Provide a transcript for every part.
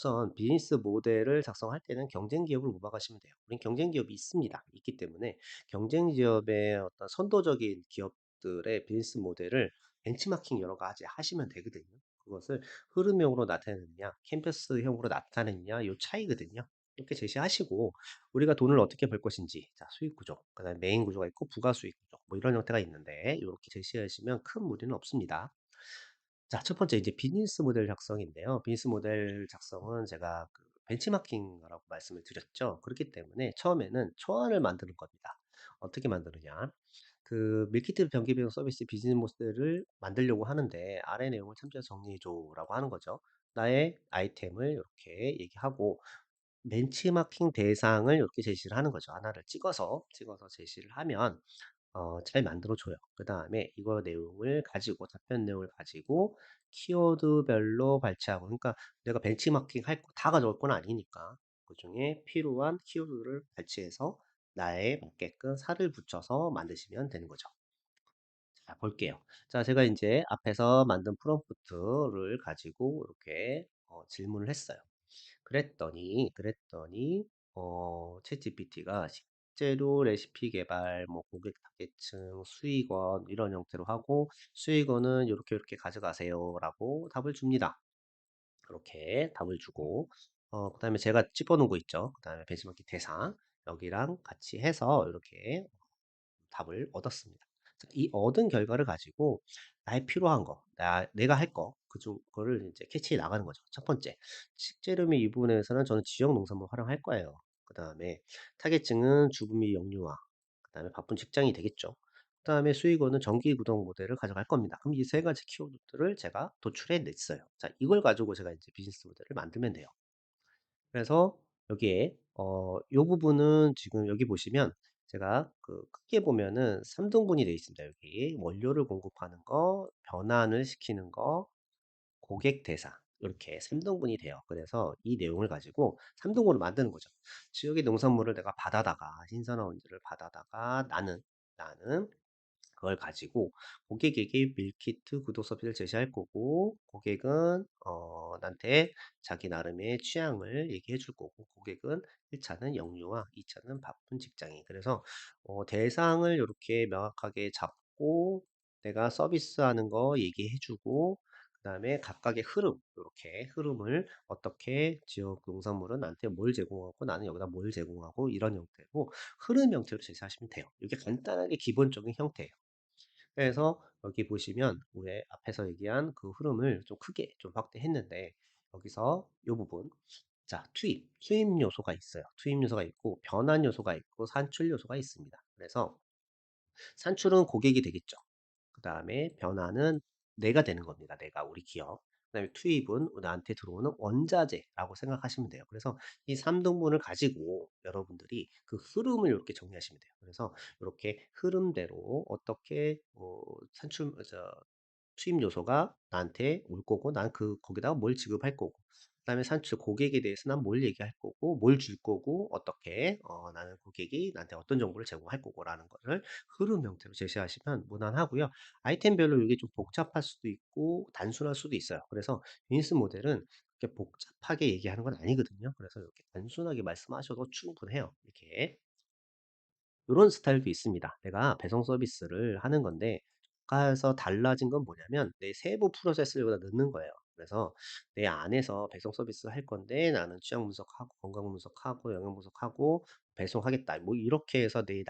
우선 비즈니스 모델을 작성할 때는 경쟁 기업을 우박하시면 돼요. 우린 경쟁 기업이 있습니다. 있기 때문에 경쟁 기업의 어떤 선도적인 기업들의 비즈니스 모델을 벤치마킹 여러 가지 하시면 되거든요. 그것을 흐름형으로 나타내느냐, 캠퍼스형으로 나타내느냐, 요 차이거든요. 이렇게 제시하시고 우리가 돈을 어떻게 벌 것인지, 자, 수익 구조, 그다음에 메인 구조가 있고 부가 수익 구조, 뭐 이런 형태가 있는데 이렇게 제시하시면 큰 무리는 없습니다. 자, 첫 번째 이제 비즈니스 모델 작성인데요. 비즈니스 모델 작성은 제가 그 벤치마킹이라고 말씀을 드렸죠. 그렇기 때문에 처음에는 초안을 만드는 겁니다. 어떻게 만드느냐? 그 밀키트 변기 배송 서비스 비즈니스 모델을 만들려고 하는데 아래 내용을 참조해서 정리해줘라고 하는 거죠. 나의 아이템을 이렇게 얘기하고 벤치마킹 대상을 이렇게 제시를 하는 거죠. 하나를 찍어서 제시를 하면 잘 만들어 줘요. 그다음에 이거 내용을 가지고 답변 내용을 가지고 키워드별로 발췌하고 그러니까 내가 벤치마킹 할 거 다 가져올 건 아니니까 그중에 필요한 키워드를 발췌해서 나에 맞게끔 살을 붙여서 만드시면 되는 거죠. 자, 볼게요. 자, 제가 이제 앞에서 만든 프롬프트를 가지고 이렇게 질문을 했어요. 그랬더니 챗GPT가 식재료 레시피 개발, 뭐 고객 타겟층, 수익원 이런 형태로 하고 수익원은 요렇게 가져가세요라고 답을 줍니다. 그렇게 답을 주고 그다음에 제가 집어 놓은 거 있죠. 그다음에 benchmark 대상 여기랑 같이 해서 이렇게 답을 얻었습니다. 자, 이 얻은 결과를 가지고 나의 필요한 거, 내가 할 거, 그거를 이제 캐치해 나가는 거죠. 첫 번째, 식재료 및 이 부분에서는 저는 지역 농산물 활용할 거예요. 그 다음에 타겟층은 주부 및 영유아, 그 다음에 바쁜 직장이 되겠죠. 그 다음에 수익원은 정기 구독 모델을 가져갈 겁니다. 그럼 이 세 가지 키워드들을 제가 도출해 냈어요. 자, 이걸 가지고 제가 이제 비즈니스 모델을 만들면 돼요. 그래서 여기에 요 부분은 지금 여기 보시면 제가 그 크게 보면은 3등분이 되어 있습니다. 여기 원료를 공급하는 거, 변환을 시키는 거, 고객 대상 이렇게 3등분이 돼요. 그래서 이 내용을 가지고 3등분을 만드는 거죠. 지역의 농산물을 내가 받아다가 신선한 원료를 받아다가 나는 그걸 가지고 고객에게 밀키트 구독 서비스를 제시할 거고 고객은 나한테 자기 나름의 취향을 얘기해 줄 거고 고객은 1차는 영유아 2차는 바쁜 직장인 그래서 대상을 이렇게 명확하게 잡고 내가 서비스하는 거 얘기해 주고 그 다음에 각각의 흐름 이렇게 흐름을 어떻게 지역 농산물은 나한테 뭘 제공하고 나는 여기다 뭘 제공하고 이런 형태로 흐름 형태로 제시하시면 돼요. 이게 간단하게 기본적인 형태예요. 그래서 여기 보시면 우리 앞에서 얘기한 그 흐름을 좀 크게 좀 확대했는데 여기서 이 부분 자 수입 요소가 있어요. 투입 요소가 있고 변환 요소가 있고 산출 요소가 있습니다. 그래서 산출은 고객이 되겠죠. 그 다음에 변화는 내가 되는 겁니다. 내가 우리 기업. 그다음에 투입은 나한테 들어오는 원자재라고 생각하시면 돼요. 그래서 이 3등분을 가지고 여러분들이 그 흐름을 이렇게 정리하시면 돼요. 그래서 이렇게 흐름대로 어떻게 수입 요소가 나한테 올 거고 난 거기다가 뭘 지급할 거고 그다음에 산출 고객에 대해서 난 뭘 얘기할 거고 뭘 줄 거고 어떻게 나는 고객이 나한테 어떤 정보를 제공할 거고라는 거를 흐름 형태로 제시하시면 무난하고요. 아이템별로 이게 좀 복잡할 수도 있고 단순할 수도 있어요. 그래서 비즈니스 모델은 그렇게 복잡하게 얘기하는 건 아니거든요. 그래서 이렇게 단순하게 말씀하셔도 충분해요. 이렇게 요런 스타일도 있습니다. 내가 배송 서비스를 하는 건데 가서 달라진 건 뭐냐면 내 세부 프로세스를 여기다 넣는 거예요. 그래서 내 안에서 배송 서비스 할 건데 나는 취향 분석하고 건강 분석하고 영양 분석하고 배송하겠다. 뭐 이렇게 해서 내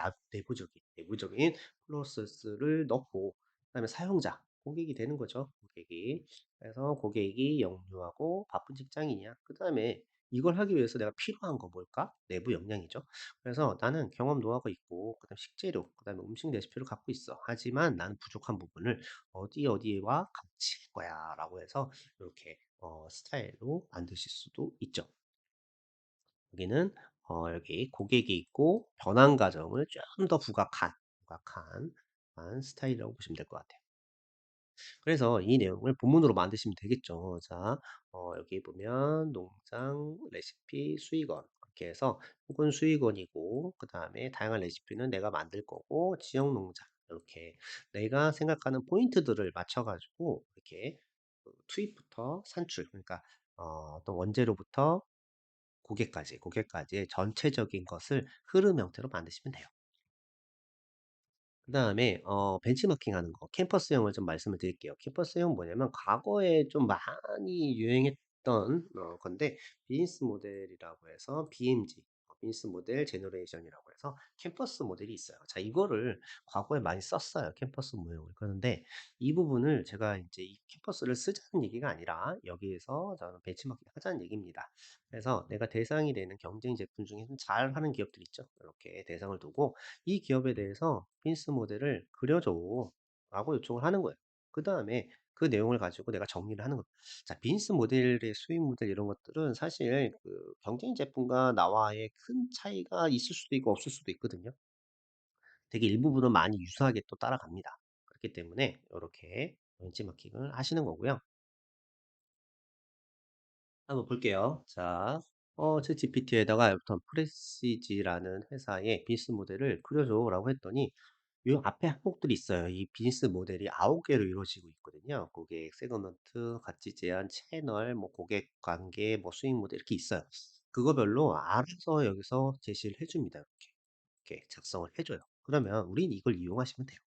내부적인 프로세스를 넣고 그다음에 사용자 고객이 되는 거죠. 고객이. 그래서 고객이 영유하고 바쁜 직장이냐. 그다음에 이걸 하기 위해서 내가 필요한 거 뭘까? 내부 역량이죠. 그래서 나는 경험 노하우가 있고 그다음 식재료, 그다음에 음식 레시피를 갖고 있어. 하지만 나는 부족한 부분을 어디와 같이 할 거야라고 해서 이렇게 스타일로 만드실 수도 있죠. 여기는 여기 고객이 있고 변환 과정을 좀 더 부각한 스타일이라고 보시면 될 것 같아요. 그래서 이 내용을 본문으로 만드시면 되겠죠. 자, 여기 보면 농장 레시피 수익원 이렇게 해서 혹은 수익원이고 그 다음에 다양한 레시피는 내가 만들 거고 지역 농장 이렇게 내가 생각하는 포인트들을 맞춰가지고 이렇게 투입부터 산출 그러니까 또 원재료부터 고객까지의 전체적인 것을 흐름 형태로 만드시면 돼요. 그다음에 벤치마킹하는 거 캠퍼스형을 좀 말씀을 드릴게요. 캠퍼스형 뭐냐면 과거에 좀 많이 유행했던 건데 비즈니스 모델이라고 해서 BMG 비즈니스 모델 제너레이션이라고 해서 캠퍼스 모델이 있어요. 자 이거를 과거에 많이 썼어요. 캠퍼스 모형을. 그런데 이 부분을 제가 이제 이 캠퍼스를 쓰자는 얘기가 아니라 여기에서 저는 벤치마킹 하자는 얘기입니다. 그래서 내가 대상이 되는 경쟁 제품 중에 좀 잘하는 기업들 있죠. 이렇게 대상을 두고 이 기업에 대해서 비즈니스 모델을 그려줘 라고 요청을 하는 거예요. 그 다음에 그 내용을 가지고 내가 정리를 하는 겁니다. 자, 비즈니스 모델의 수익 모델 이런 것들은 사실 그 경쟁 제품과 나와의 큰 차이가 있을 수도 있고 없을 수도 있거든요. 되게 일부분은 많이 유사하게 또 따라갑니다. 그렇기 때문에 이렇게 벤치마킹을 하시는 거고요. 한번 볼게요. 자, 챗GPT에다가 어떤 프레시지라는 회사의 비즈니스 모델을 그려줘라고 했더니 요 앞에 항목들이 있어요. 이 비즈니스 모델이 9개로 이루어지고 있거든요. 고객 세그먼트, 가치 제한, 채널, 뭐 고객 관계, 뭐 수익 모델 이렇게 있어요. 그거별로 알아서 여기서 제시를 해줍니다. 이렇게 작성을 해줘요. 그러면 우린 이걸 이용하시면 돼요.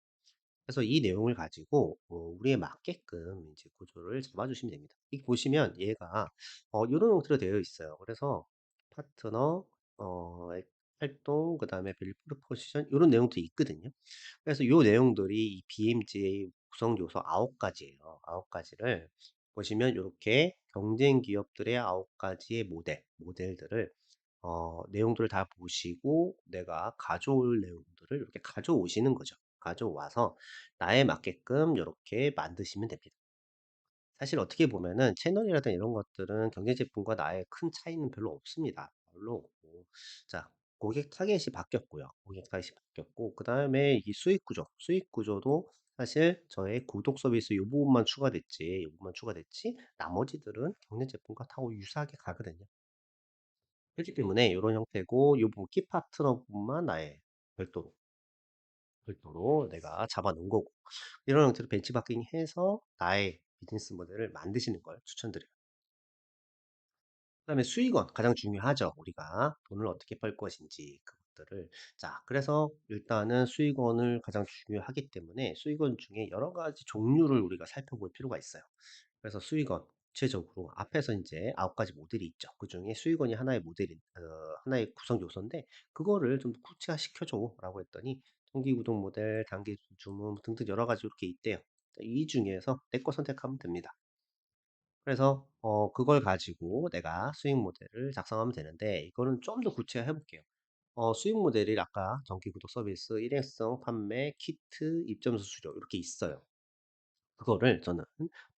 그래서 이 내용을 가지고 우리에 맞게끔 이제 구조를 잡아주시면 됩니다. 이 보시면 얘가 요런 형태로 되어 있어요. 그래서 파트너, 활동, 그 다음에 밸류 프로포지션 요런 내용도 있거든요. 그래서 요 내용들이 이 BMG의 구성 요소 9가지예요. 9가지를 보시면 요렇게 경쟁 기업들의 9가지의 모델들을 내용들을 다 보시고 내가 가져올 내용들을 이렇게 가져오시는 거죠. 가져와서 나에 맞게끔 요렇게 만드시면 됩니다. 사실 어떻게 보면은 채널이라든 이런 것들은 경쟁 제품과 나의 큰 차이는 별로 없습니다. 별로 없고. 자, 고객 타겟이 바뀌었고요. 고객 타겟이 바뀌었고, 그 다음에 이 수익 구조도 사실 저의 구독 서비스 이 부분만 추가됐지, 이 부분만 추가됐지, 나머지들은 경쟁 제품과 타고 유사하게 가거든요. 그렇기 때문에 이런 형태고, 이 부분 키 파트너 부분만 나의 별도로, 별도로 내가 잡아 놓은 거고, 이런 형태로 벤치마킹 해서 나의 비즈니스 모델을 만드시는 걸 추천드려요. 그다음에 수익원 가장 중요하죠. 우리가 돈을 어떻게 벌 것인지 그것들을. 자, 그래서 일단은 수익원을 가장 중요하기 때문에 수익원 중에 여러 가지 종류를 우리가 살펴볼 필요가 있어요. 그래서 수익원 구체적으로 앞에서 이제 9가지 모델이 있죠. 그중에 수익원이 하나의 하나의 구성 요소인데 그거를 좀 구체화시켜 줘라고 했더니 정기 구독 모델, 단기 주문 등등 여러 가지 이렇게 있대요. 이 중에서 내 거 선택하면 됩니다. 그래서 그걸 가지고 내가 수익 모델을 작성하면 되는데 이거는 좀 더 구체화해 볼게요. 수익 모델이 아까 정기 구독 서비스, 일회성 판매, 키트, 입점 수수료 이렇게 있어요. 그거를 저는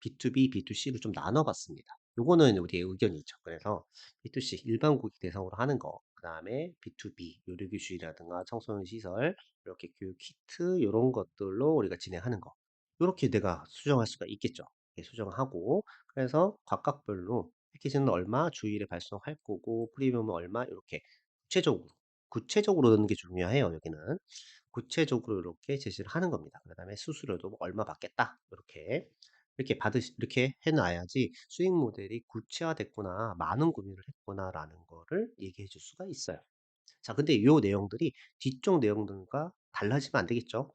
B2B, B2C로 좀 나눠 봤습니다. 요거는 우리의 의견이죠. 그래서 B2C 일반 고객 대상으로 하는 거, 그다음에 B2B 요리교실이라든가 청소년 시설, 이렇게 교육 키트 요런 것들로 우리가 진행하는 거. 요렇게 내가 수정할 수가 있겠죠. 이렇게 수정하고 그래서 각각별로 패키지는 얼마, 주일에 발송할 거고 프리미엄은 얼마 이렇게 구체적으로 구체적으로 넣는 게 중요해요, 여기는. 구체적으로 이렇게 제시를 하는 겁니다. 그다음에 수수료도 뭐 얼마 받겠다. 이렇게 해 놔야지 수익 모델이 구체화됐구나, 많은 구매를 했구나라는 거를 얘기해 줄 수가 있어요. 자, 근데 요 내용들이 뒤쪽 내용들과 달라지면 안 되겠죠.